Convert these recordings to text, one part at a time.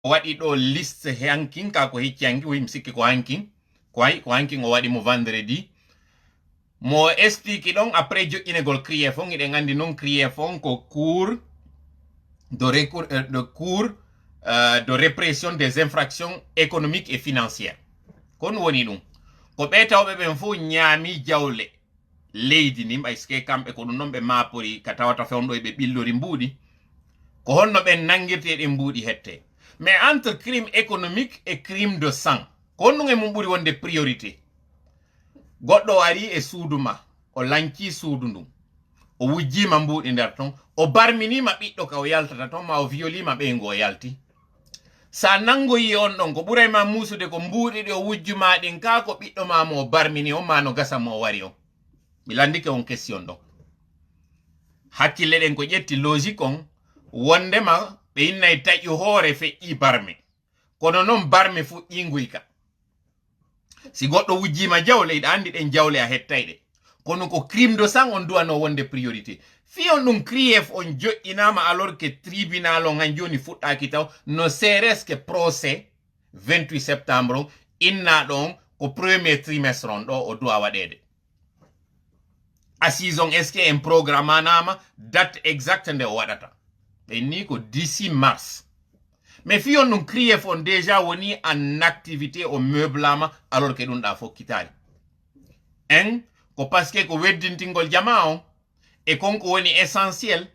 waɗi ɗo liste hankin ka ko hicci hanki o himsikki ko hankin ko hankin o waɗi mo vendredi mo explique ɗon après joƴƴinegol CRIEF on iɗen andi noon CRIEF on ko cours de répression des infractions économiques et financières kon woni ɗum ko ɓe tawɓe ɓen fof ñaami jawle leydi ni ɓayske kamɓe ko ɗum noon ɓe mapori ka tawata fewndo e ɓe ɓillori mbuuɗi ko honno ɓen nangirteɗe mbuuɗi hette mais entre crime économique et crime de sang ko honɗum e mum ɓuri wonde priorité goɗɗo ari e suudu ma o lanci suudu ndun o wujjima mbuuɗi nder ton o barminima ɓiɗɗo ka o yaltata ton ma o violima ɓeygo o yalti sa nangoyi on ɗon ko ɓurayma musude ko mbuuɗi ɗi o wujjuma ɗin ka ko ɓiɗɗo mamo o barmini on ma no gasa mo o wari on mi landike on question ɗon hakkille ɗen ko ƴetti logique on wondema ɓe innay taƴi hoore feƴƴi barme kono noon barme fuɗɗi nguyka si goɗɗo wujjima jawle iɗa andi ɗen jawle a hettayɗe kono ko crime de sang on duwano wonde priorité fi on ɗum CRIEF on joƴƴinama alors que tribunal on han joni fuɗɗaki taw no seres que procès 28 septembre on innaɗo on ko premier trimestre on ɗo o duwa waɗede assise on est ce que en programme anama date exacte nde o waɗata ɓe ni ko d'ici mars mais fi on ɗum CRIEF on déjà woni en activité o meublama alors que ɗum ɗa fokkitari en ko parce que ko weddintingol jama on e konko woni essentiel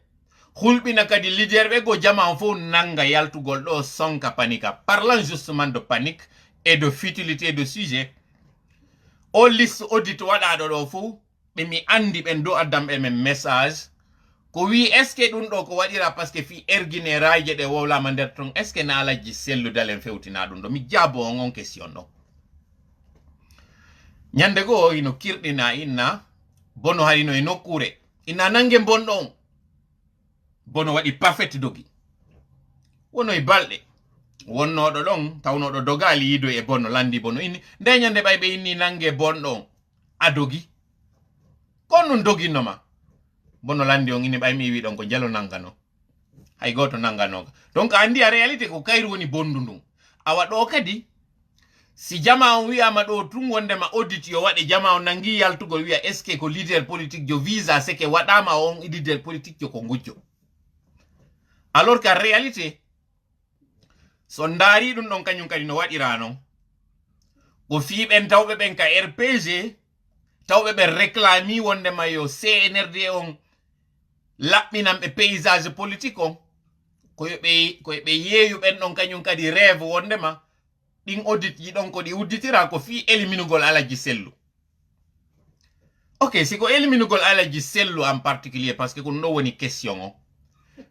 hulɓina kadi leader ɓe go jama on fof nanga yaltugol ɗo sonka panika parlant justement de panique et de futilité de sujet o liste audit waɗaɗo ɗo fof ɓe mi andi ɓen do addamɓe men message ko wi est ce que ɗum ɗo ko waɗira par ce que fi erguine rayje ɗe wowlama nder ton est ce que na alaji selludalen fewtina ɗum ɗo mi jaabo on question ɗo ñande goo ino kirɗina inna bono harino e nokkure ina nange bonɗo on bono waɗi parfait dogi wono e balɗe wonnoɗo ɗon tawnoɗo dogali yido e bono landi bono inni nde ñande ɓay ɓe inni nange bonɗo on a dogi kon ɗum doginnoma bono landi on inni ɓay mi wi ɗon ko jalo nangano hay goto nanganoga donc andi a réalité ko kayru woni bondu ndun awa ɗo kadi si jama on wiyama ɗo tun wondema audit yo waɗe jama on nangi yaltugol wiya est ce que ko leader politique jo visa seke waɗama on leader politique jo ko gujjo alors qu'en réalité so ndaari ɗum ɗon kañum kadi no waɗira non ko fiɓen tawɓe ɓen ka RPG tawɓe ɓen réclami wondema yo CNRD on laɓɓinanɓe paysage politique on koyeɓe yeeyu ɓen ɗon kañum kadi rêve wondema ɗin audit ji ɗon ko ɗi udditira ko fi éliminugol alaji sellu ok si ko éliminugol alaji sellu en particulier parce que ko ɗum ɗo woni question o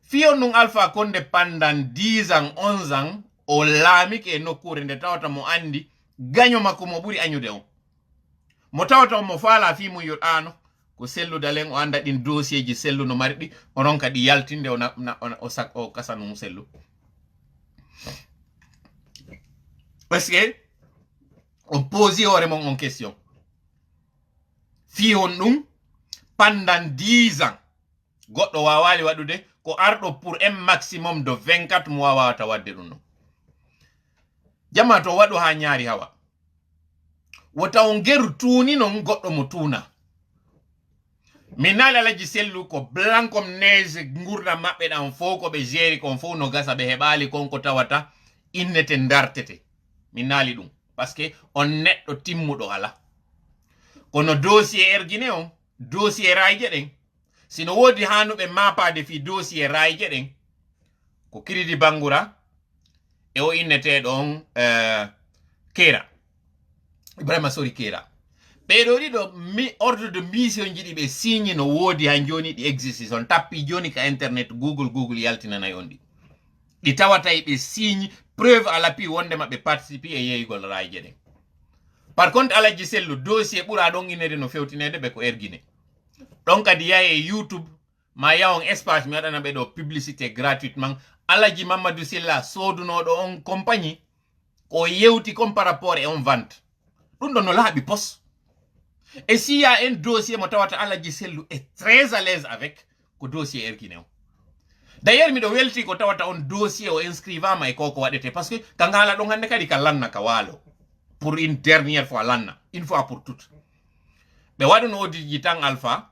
fi on ɗum Alpha Condé pendant 10 ans 11 ans o laamike e nokkure nde tawata mo andi gaño makko mo ɓuri añude on mo tawata mo faala fi mum yoɗano ko selludalen o anda ɗin dossier ji sellu no mari ɗi onon kadi yaltinde o kasanum sellu parce que on pose hoore mon on question fi on ɗum pendant 10 ans goɗɗo wawali waɗude ko arɗo pour un maximum de 24 mo wawata wadde ɗum ɗon jama to waɗu ha ñaari hawa wota on geru tuuni non goɗɗo mo tuuna min naali alaji sellu ko blanc comme neige gurdam maɓɓe ɗan fof ko ɓe jeeri kon fof no gasa ɓe heɓali kon ko tawata innete dartete min naali ɗum parce que on neɗɗo timmuɗo ala kono dossier erguine on dossier rayje ɗen sino woodi hanuɓe mapade fi dossier rayje ɗen ko Kiridi Bangura e o inneteɗo on Kera Ibrahima Sori Kera ɓeɗo ɗiɗo ordre de mission jiɗi ɓe signe no woodi han joni ɗi existe on tappi joni ka internet google yaltinanayi on ɗi tawata ɓe signe preuve à l'appui wondema ɓe participe e yeygol rayje ɗen par contre alaji sellu dossier ɓura ɗon inede no fewtinede ɓe ko erguine ɗon kadi yaye YouTube ma yawon espace mi waɗana ɓe ɗo publicité gratuitement alaji Mamadou Silla sodunoɗo on compagnie ko yewti comme par rapport e on vente ɗum ɗon no laaɓi pos et s'il y a un dossier mo tawata alaji sellu est très à l'aise avec ko dossier erguine o d'ailleurs mi do welti ko tawata on dossier o inscrivama e koko wadete parce que kangala do hande kadi ka lanna ka walo pour une dernière fois lanna une fois pour toutes be wadun audit ji tan alpha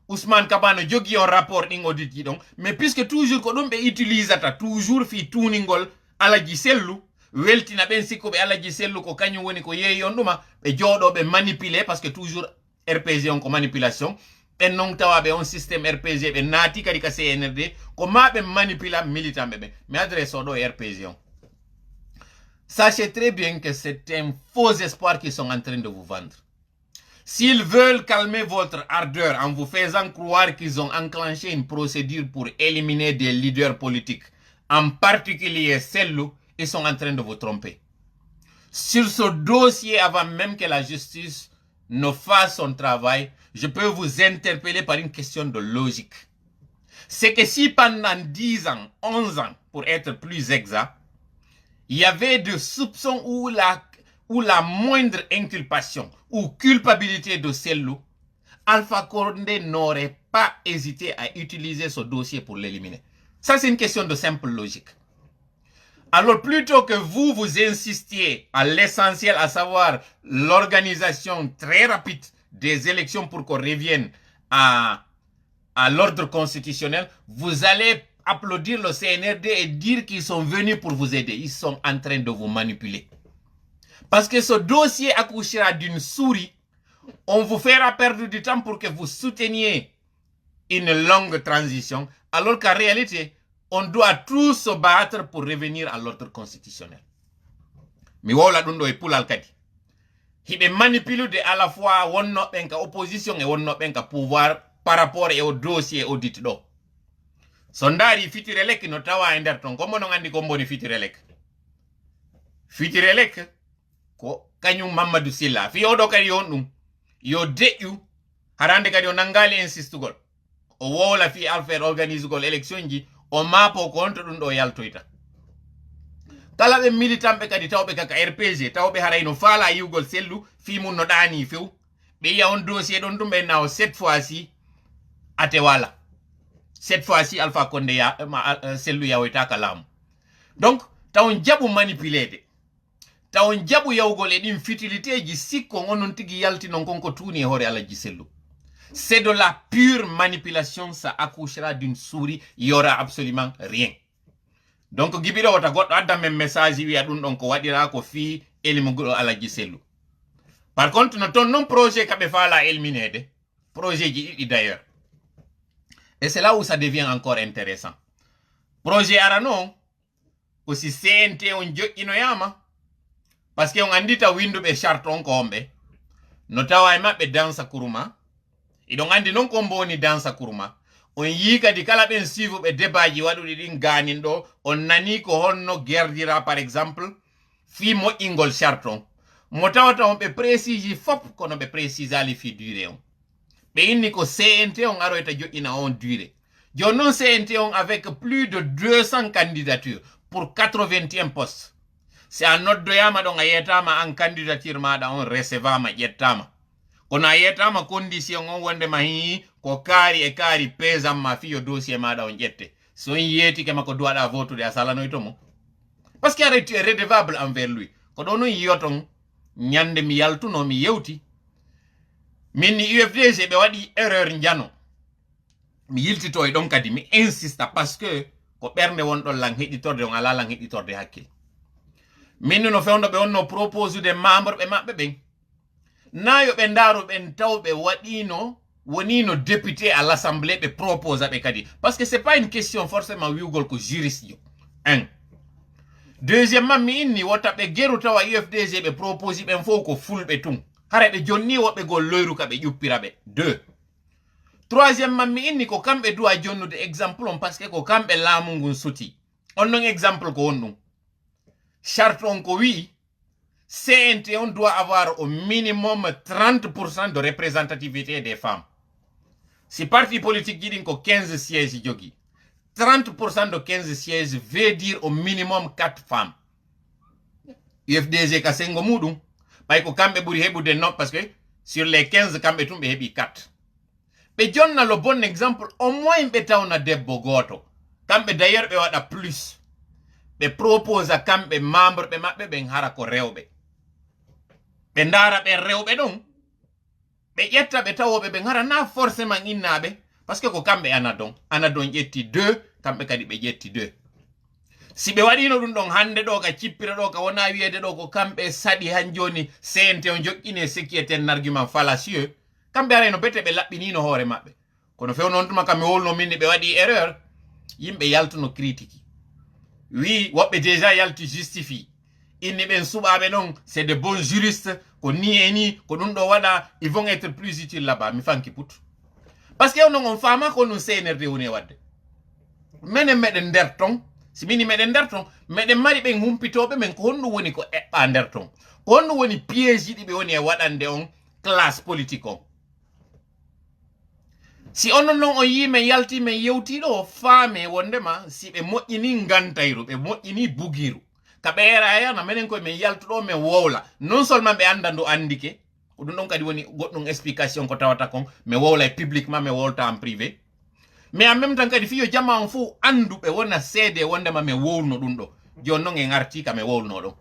Ousmane Kabano jogi on rapport ɗin audit ji ɗon mais puisque toujours ko ɗum ɓe utilisata toujours fi tuningol alaji sellu weltina ɓen sikko ɓe alaji sellu ko kañum woni ko yeeyi on ɗuma ɓe jooɗo ɓe manipuler parce que toujours RPG on ko manipulation ɓen non tawaɓe on systéme RPG ɓe naati kadi ka CNRD ko ma ɓe manipula militant ɓe mi adresse oɗo RPG on. Sachez très bien que c'est un faux espoir qu'ils sont en train de vous vendre. S'ils veulent calmer votre ardeur en vous faisant croire qu'ils ont enclenché une procédure pour éliminer des leaders politiques, en particulier Sellou, ils sont en train de vous tromper. Sur ce dossier, avant même que la justice ne fasse son travail, je peux vous interpeller par une question de logique. C'est que si pendant 10 ans, 11 ans, pour être plus exact, il y avait des soupçons ou la moindre inculpation ou culpabilité de Sellou, Alpha Condé n'aurait pas hésité à utiliser ce dossier pour l'éliminer. Ça, c'est une question de simple logique. Alors, plutôt que vous insistiez à l'essentiel, à savoir l'organisation très rapide des élections pour qu'on revienne à l'ordre constitutionnel, vous allez applaudir le CNRD et dire qu'ils sont venus pour vous aider. Ils sont en train de vous manipuler. Parce que ce dossier accouchera d'une souris. On vous fera perdre du temps pour que vous souteniez une longue transition, alors qu'en réalité, on doit tous se battre pour revenir à l'ordre constitutionnel. Mi wola ɗum ɗo e pulal kadi. Hiɓe manipule de à la fois wonnoɓen ka opposition et wonnoɓen ka pouvoir par rapport au dossier audit ɗo. So ndaari Fitirelek no tawa e nder ton, kombo non andi komboni Fitirelek. Fitirelek ko kañum Mamadou Silla. Fi oɗo kadi on ɗum. Yo deƴƴu harande kadi o nangali insistugol. O wowla fi alfere organisugol élection ji. O mapo ko onto ɗum ɗo yaltoyta. Kala ɓe militant ɓe kadi tawɓe kaka RPG tawɓe harayno faala yiwgol Sellou fi mum no ɗani few ɓe yiya on dossier ɗon ɗum ɓe nawo cette fois-ci ate wala. Cette fois-ci Alpha Condé Sellou yawoytaka laamu. Donc tawon jaɓu manipulede tawon jaɓu yawgol e ɗin futilité ji sikko onon tigi yalti non konko tuuni e hoore Alaji Sellou. C'est de la pure manipulation, ça accouchera d'une souris, il n'y aura absolument rien. Donc, Gibiro wata goddo adda men message wi adun don ko wadira ko fi elimugo Alaji Sellou. Par contre, no ton non projet kabe fala éliminer projet ji d'ailleurs. Et c'est là où ça devient encore intéressant. Projet arano aussi CNT on jokkino yama parce que on andita windu be charte on ko ombe no tawa e mabbe dansa kuruma. Idon andi non ko mboni dansa kuruma. On yi kadi kala ben suivre be débatji wadude din ganin do on nani ko honno gerdira par exemple fi mo ingol charton mo tawata on be précise fop kono be précise ali fi durée on be inni ko CNT on aroyta joina on durée jonnon CNT on avec plus de 200 candidatures pour 81 postes c'est un autre doyama don ayetama en candidature mada on recevama yettama kono ayetama condition on wonde mahi ko kaari e kaari pesam ma fiyo dossier maɗa on ƴette so yeti kema ko duwaɗa votude a salanoyto mo parce que ara tu es redevable envers lui ko ɗo non yiyoton ñande mi yaltuno mi yewti min ni UFDG ɓe waɗi erreur jano mi yiltito e ɗon kadi mi insista parce que ko ɓernde wonɗon lan heɗitorde on ala lan heɗitorde hakkille min no fewno ɓe wonno propose de membre ɓe maɓɓe ɓen nayo ɓe ndaro ɓen taw ɓe waɗino wonino député à l'Assemblée ɓe propose ɓe kadi parce que c'est pas une question forcément wiugol ko juriste jo un deuxièmement mi inni wotta ɓe geru tawa UFDG ɓe propose ɓen fof ko fulɓe tun hara ɓe jonni woɓɓe gol loyru ka ɓe ƴuppira ɓe deux troisièmement mi inni ko kamɓe duwa jonnude exemple on parce que ko kamɓe laamu ngun suti on non exemple ko won ɗum charte on ko wi CNT on doit avoir au minimum 30% de représentativité des femmes. Si parti politique dit ko 15 sièges jogi, 30% de 15 sièges veut dire au minimum 4 femmes. UFDG ka sengo mudum, bay ko kambe buri hebude non parce que sur les 15 kambe tumbe hebi 4. Be jonna le bon exemple au moins be tawna debbo goto. kamɓe d'ailleurs ɓe waɗa plus ɓe propose kamɓe membre ɓe maɓɓe ɓen hara ko rewɓe ɓe ndara ɓe rewɓe ɗon ɓe ƴetta ɓe tawoɓe ɓen hara na forcément innaɓe par ce que ko kamɓe anadon ƴetti 2 kamɓe kadi ɓe ƴetti 2 si ɓe waɗino ɗum ɗon hande ɗo ka cippira ɗo ka wona wiyede ɗo ko kamɓe saɗi han joni CNT o joƴƴini ce qui est un argument fallacieux kamɓe arayno bete ɓe laɓɓinino hoore maɓɓe kono few noon tuma kamɓe wolno minni ɓe waɗi erreur yimɓe yaltuno critique wi woɓɓe déjà yalti justifie inni ɓen suɓaɓe ɗon c'est de bons juristes ko ni e ni ko ɗum ɗo waɗa ils vont être plus utiles là-bas mi fanki put par ce que on on fama ko ɗum CNRD woni e wadde menen meɗen nder ton si mini meɗen nder ton meɗen mari ɓen humpitoɓe men ko honɗum woni ko eɓɓa nder ton ko honɗum woni piége ɗi ɓe woni e waɗande on classe politique on si onon noon on yi men yalti men yewtiɗo o faame wondema si ɓe moƴƴini gantayru ɓe moƴƴini bugiru ka ɓe erayana minen koye min yaltuɗo min wowla non seulement ɓe anda ndu andike ko ɗum ɗon kadi woni goɗɗum explication ko tawata kon mi wowla e publiquement mi wolta en privé mais en même temps kadi fiyo jama on fof andu ɓe wona seede wondema mi wowlno ɗum ɗo joni noon en arti ka mi wowlno ɗo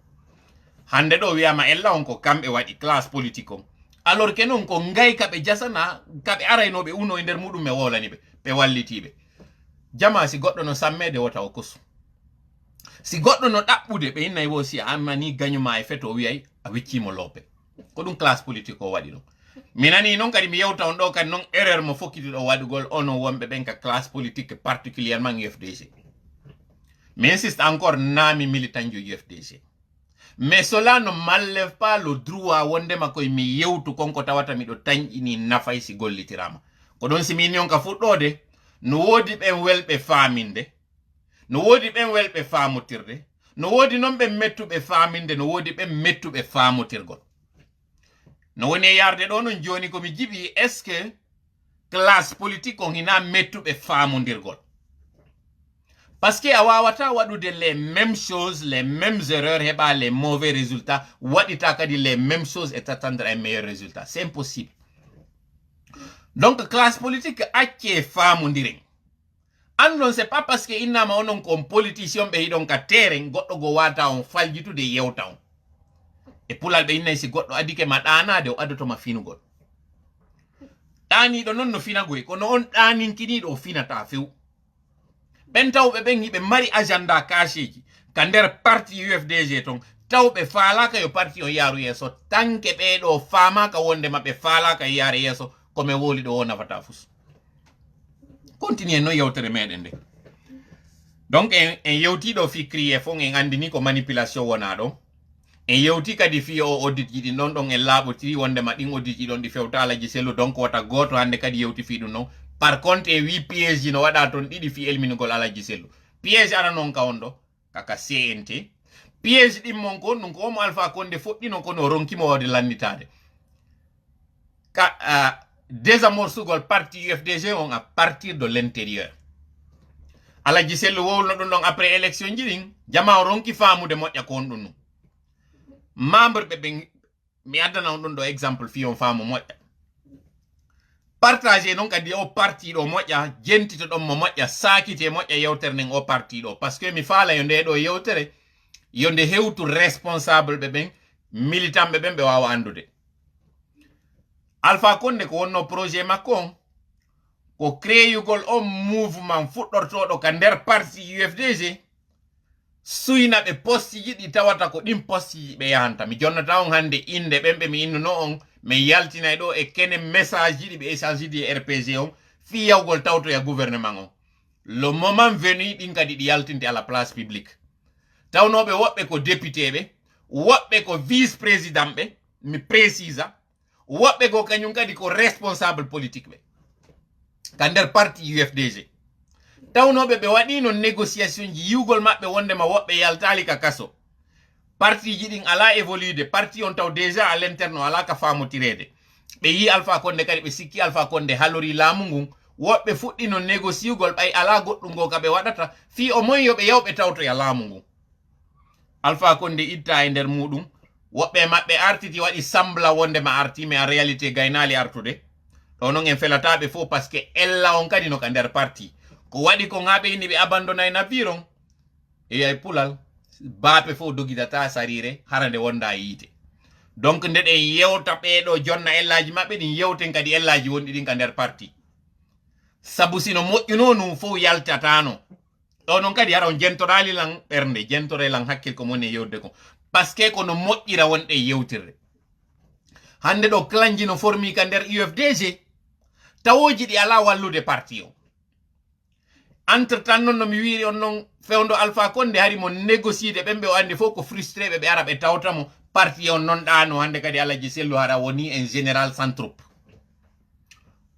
hande ɗo wiyama ella on ko kamɓe waɗi classe politique on alors que non ko ngay kaɓe jasana kaɓe araynoɓe uno e nder muɗum mi wowlaniɓe ɓe wallitiɓe jama si goɗɗo no sammede wota o kosu si goɗɗo no ɗaɓɓude ɓe innayi wo si ammani gagnuma e feto o wiyay a weccimo loope ko ɗum classe politique o waɗi ɗum mi nani noon kadi mi yewta on ɗo kadi noon erreur mo fokkitiɗo waɗugol ono wonɓe ɓen ka classe politique particulièrement UFDG mi insiste encore naami militant jo UFDG mais cela ne m'enlève pas le droit wondema koye mi yewtu konko tawata miɗo tañƴini nafay si gollitirama ko ɗon si min on ka fuɗɗode no woodi ɓen welɓe faaminde no woodi ɓen welɓe faamotirde no woodi noon ɓe mettuɓe faaminde no woodi ɓen mettuɓe faamotirgol no woni e yarde ɗo non joni komi jiɓi est ce que classe politique on hina mettuɓe faamodirgol par ce que a wawata waɗude les mêmes choses les mêmes erreurs heɓa les mauvais résultats waɗita kadi les mêmes choses et attendre un meilleur résultat c'est impossible donc classe politique acce faamodiren andon c'est pas parce que innama onon kon politicien ɓe yiɗon ka teren goɗɗo go wata on faljitude yewta on e pulal ɓe innayi si goɗɗo adike ma ɗanade o addotoma finugol ɗaniɗo noon no finagoy kono on ɗaninkiniɗo o finata few ɓen tawɓe ɓen yiɓe mari agenda kacheji ka nder parti UFDG ton tawɓe faalaka yo parti o yaaru yeeso tanke ɓeɗo faamaka wondema ɓe faalaka yaare yeeso komi woli ɗo o nafata fus continue no yewtere meɗen nde donc en yewtiɗo fi crié fo en andini ko manipulation wona ɗo en yewti kadi fi o audit jiɗi ɗon ɗon en laaɓotiri wondema ɗin audit ji ɗon ɗi fewta Alaji Sellu donc wata goto hande kadi yewti fi ɗum non par contre en wi piège ji no waɗa toon ɗiɗi fi elminugol Alaji Sellu piège ara noon ka on ɗo kaka CNT piège ɗin mon kon ɗum ko omo Alpha Condé foɗɗino kono ronkimo wawde landitade ka désamorsugol parti UFDG on à partir de l'intérieur Alaji Sellu wowlno ɗum ɗon après élection ji ɗin jama o ronki faamude moƴƴa ko on ɗum ɗum membre ɓe ɓen mi addana on ɗum ɗo exemple fi on faamu moƴƴa partagé noon kadi o parti ɗo moƴƴa jentito ɗon mo moƴƴa sakite moƴƴa yewtere nden o parti ɗo par ce que mi faala yo nde ɗo yewtere yo nde hewtu responsable ɓe ɓen militant ɓe ɓen ɓe wawa andude Alpha Condé ko wonno projet makko on ko créyugol on mouvement fuɗɗortoɗo ka nder parti UFDG suyna ɓe poste ji ɗi tawata ko ɗin poste ji ɓe yahanta mi jonnata on hande inde ɓen ɓe mi innuno on mi yaltinay ɗo e kene message ji ɗi ɓe échange di RPG on fi yawgol tawtoya gouvernement on le moment venu ɗin kadi ɗi yaltinte à la place publique tawnoɓe woɓɓe ko député ɓe woɓɓe ko vice président ɓe mi précisa woɓɓe ko kañum kadi ko responsable politique ɓe ka nder parti UFDG tawnoɓe ɓe waɗino négociation ji yiwgol maɓɓe wondema woɓɓe yaltali ka kaso parti ji ɗin ala évolude parti on taw déjà à l'interne o ala ka famotirede ɓe yi Alpha Condé kadi ɓe sikki Alpha Condé halori laamu ngun woɓɓe fuɗɗino négociugol ɓay ala goɗɗum go ka ɓe waɗata fi o moy yoɓe yawɓe tawtoya laamu ngun Alpha Condé itta e nder muɗum woɓɓe maɓɓe artiti waɗi sembla wondema arti mais en réalité gaynali artude ɗo noon en felataɓe fof par ce que ella on kadi no ka nder parti ko waɗi ko ŋaɓe inni ɓe abandonay naviron e yay pulal baape fof dogitata sarire harande wonda yiite donc nde ɗen yewta ɓeeɗo jonna ellaji maɓɓe ɗin yewten kadi ellaji wonɗi ɗin ka nder parti sabu sino moƴƴuno num fof yaltatano ɗo noon kadi hara on jentorali lan ɓernde jentore lan hakkil ko moni e yewde ko par ce que kono moƴƴira wonɗe yewtirde hande ɗo clanji no formi ka nder UFDG tawoji ɗi ala wallude parti o entre tan noon no mi wiri on noon fewndo Alpha Condé hari mo négociide ɓen ɓe o andi fof ko frustré ɓe ara ɓe tawtamo parti on non ɗano hande kadi Alaji Sellu hara woni en général sans troupe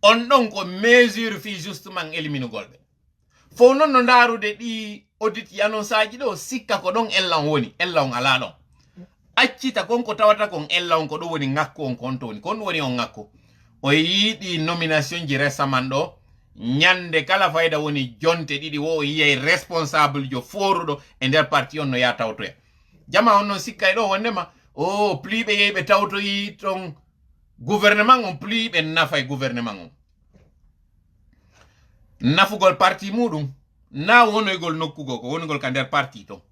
on ɗon ko mesure fi justement éliminugol ɓe fof noon no ndarude ɗi audit annonce aji ɗo sikka ko ɗon ella on woni ella on ala ɗon accita konko tawata kon ella on ko ɗo woni ngakku on kon to woni kon woni on ngakku o yiiɗi nomination ji récemment ɗo ñande kala fayda woni jonte ɗiɗi wo o yiyay responsable jo foruɗo e nder parti on no ya tawtoya jama on noon sikka e ɗo wondema o plus ɓe yehi ɓe tawtoyi ton gouvernement on plus ɓe nafa e gouvernement on nafugol parti muɗum na wonoygol nokkugo ko wonugol ka nder parti to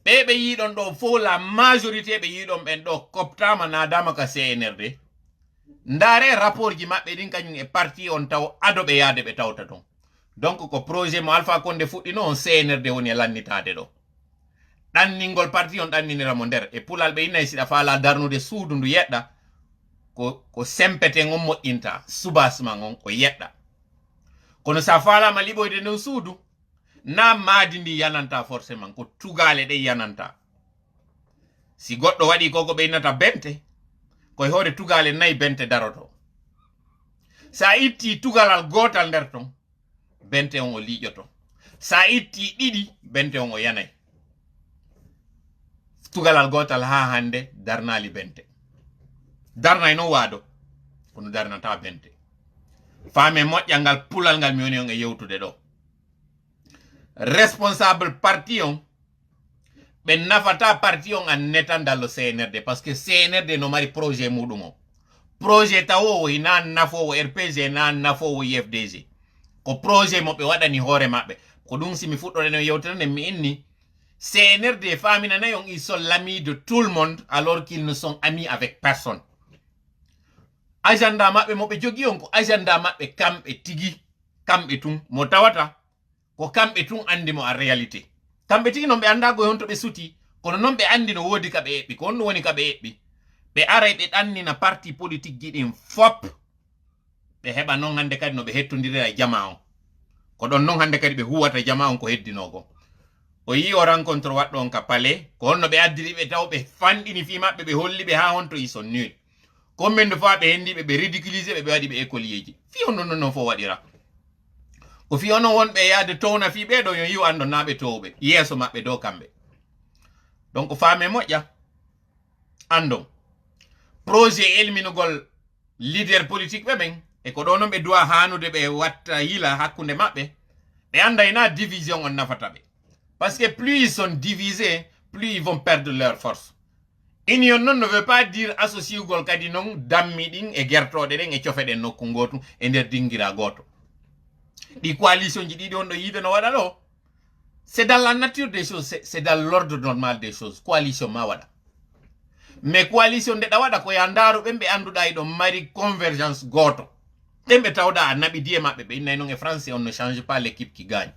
ɓe yiɗon ɗo fof la majorité ɓe yiɗon ɓen ɗo koptama nadama ka CNRD ndaare rapport ji maɓɓe ɗin kañum e parti on taw ado ɓe yaade ɓe tawta ton donc ko projet mo Alpha Condé fuɗɗino on CNRD woni e lannitade ɗo ɗanningol parti on ɗanniniramo nder e pulal ɓe innayi siɗa faala darnude suudu ndu yeɗɗa ko sempeten on moƴƴinta subasman on ko yeɗɗa kono sa falama liɓoyde nden suudu na maadi ndi yananta forcément ko tugale ɗe yananta si goɗɗo waɗi koko ɓe innata bente koye hoore tugale nayi bente daroto sa itti tugalal gotal nder ton bente on o liƴoto sa itti ɗiɗi bente on o yanay tugalal gotal ha hande darnali bente darnay no waado kono darnata bente faame moƴƴal ngal pulal ngal mi woni on e yewtude ɗo responsable parti on ɓe nafata parti on an netan dallo CNRD par ce que CNRD no mari projet muɗum o projet tawowo na nafowo RPG na nafowo UFDG ko projet mo ɓe waɗani hoore maɓɓe ko ɗum simi fuɗɗore no yewtere mi inni CNRD faminanayi on ils sont l'ami de tout le monde alors qu'ils ne sont amis avec personne agenda maɓɓe mo ɓe jogi on ko agenda maɓɓe kamɓe tigi kamɓe tun mo tawata ko kamɓe tun andi mo en réalité kamɓe tigi noon ɓe andago on to ɓe suti kono noon ɓe andi no woodi ka ɓe eɓɓi ko on ɗum woni ka ɓe eɓɓi ɓe aray ɓe ɗannina parti politique ji ɗin fop ɓe heɓa noon hande kadi no ɓe hettodirira e jama on ko ɗon noon hande kadi ɓe huwata jama on ko heddinogo o yi o rencontre waɗɗo on ka palais ko honno ɓe addiri ɓe taw ɓe fanɗini fi maɓɓe ɓe holliɓe ha honto ils sont nuls combien de fois ɓe hendiɓe ɓe ridiculisé ɓe waɗi ɓe écolieji fi on non non fof waɗira ko fi ono wonɓe yaade towna fi ɓeɗo yo yiw ando naɓe towɓe yeeso maɓɓe dow kamɓe donc faame moƴƴa andon projet elminugol leader politique ɓe ɓen e ko ɗo noon ɓe duwa hanude ɓe watta yila hakkunde maɓɓe ɓe andayna division on nafata ɓe par ce que plus ils sont divisés plus ils vont perdre leur force union noon ne veut pas dire associé ugol kadi noon dammi ɗin e gertoɗe ɗen e cofe ɗen nokku gotum e nder dinguira goto ɗi coalition ji ɗiɗi on ɗo yiide no waɗa ɗo c'est dans la nature des choses c'est dans l'ordre normal des choses coalition ma waɗa mais coalition nde ɗa waɗa ko ya ndaru ɓen ɓe anduɗa e ɗon mari convergence goto ɗen ɓe tawɗa a naɓi diye maɓɓe ɓe innay noon e français on ne change pas l'équipe qui gagne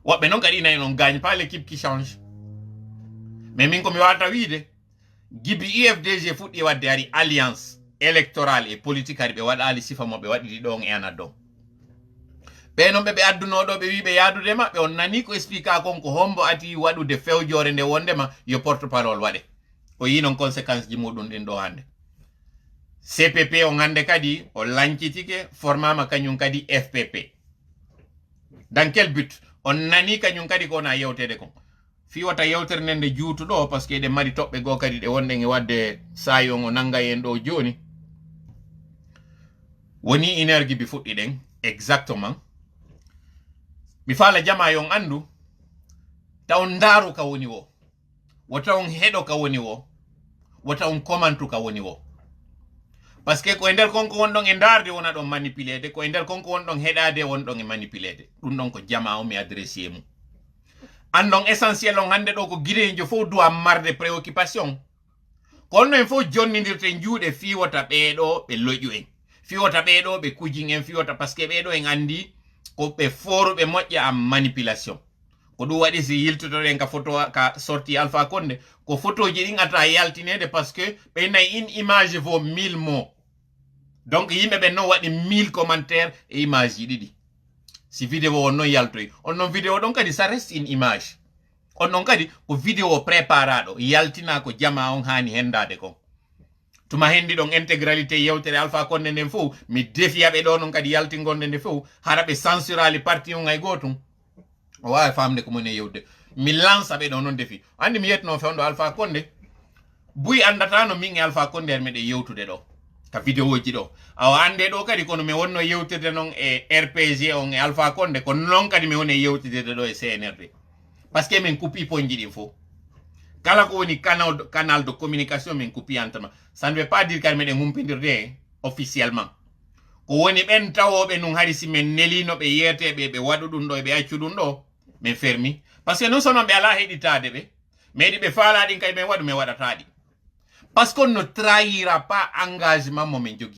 woɓɓe noon kadi innay on gagne pas l'équipe qui change mais min komi wawata wiide gibi UFDG fuɗɗi wadde hari alliance électorale et politique hari ɓe waɗali sifa mo ɓe waɗiɗi ɗon e ana ɗon ɓe noon ɓe addunoɗo ɓe wi ɓe yaadude maɓɓe on nani ko expliqua kon ko hombo ati waɗude fewjore nde wondema yo porte parole waɗe o yi noon conséquence ji muɗum ɗin ɗo hande CPP on hande kadi o lancitike formama kañum kadi FPP dans quel but on nani kañum kadi kona yewtede kon fi wata yewtere nden nde juutuɗo par ce que eɗen mari toɓɓe goo kadi ɗe wonɗen e wadde sayi on o nanga en ɗo joni woni énergie bi fuɗɗi ɗen exactement mi faala jama yon andu taw ndaaru ka woni wo wota on heɗo ka woni wo wota on komantu ka woni wo parce que ko ender konko won don e darde wona don manipulede ko ender konko won don hedade won don e manipulede dum don ko jama o mi adressé mu andon essentiel on hande do ko girejo fo doit marde préoccupation kono en fo jonnindirte juude fiwota beedo be loju en fiwota beedo be kujing en fiwota parce que beedo en andi ko be foro be moƴƴa am manipulation ko du wadi si yiltuto en ka photo ka sorti Alpha Condé ko photo ji din ata yaltinede parce que be nay in image vaut 1000 mots donc yimbe be no wadi 1000 commentaires et image yi didi si vidéo on no yaltoy on non vidéo donc kadi ça reste une image on non kadi ko vidéo préparado yaltina ko jama on hani hendade ko tuma hendi don intégralité yewtere Alpha Condé nden fo mi defia be do non kadi yalti gonde nde fo hara be censurali parti on ay gotum wa famde ko mone yewde mi lance be do non defi andi mi yetno fewndo Alpha Condé buy andata no min Alpha Condé me de yewtude do ka vidéo ji do awa ande do kadi kono mi wonno yewtede non e RPG on e Alpha Condé ko non kadi mi woni yewtide do e CNRD parce que min coupi ponji din fo kala ko woni canal de communication min coupi antama ça ne veut pas dire qu'elle me humpindirde officiellement ko woni ben tawobe nun harisi men nelino be yetebe be wadu dum do be accu dum do men fermi parce que non seulement be ala heditade be medi be faala din kay men wadu me wadata di parce qu'on ne trahira pas engagement mo men jogi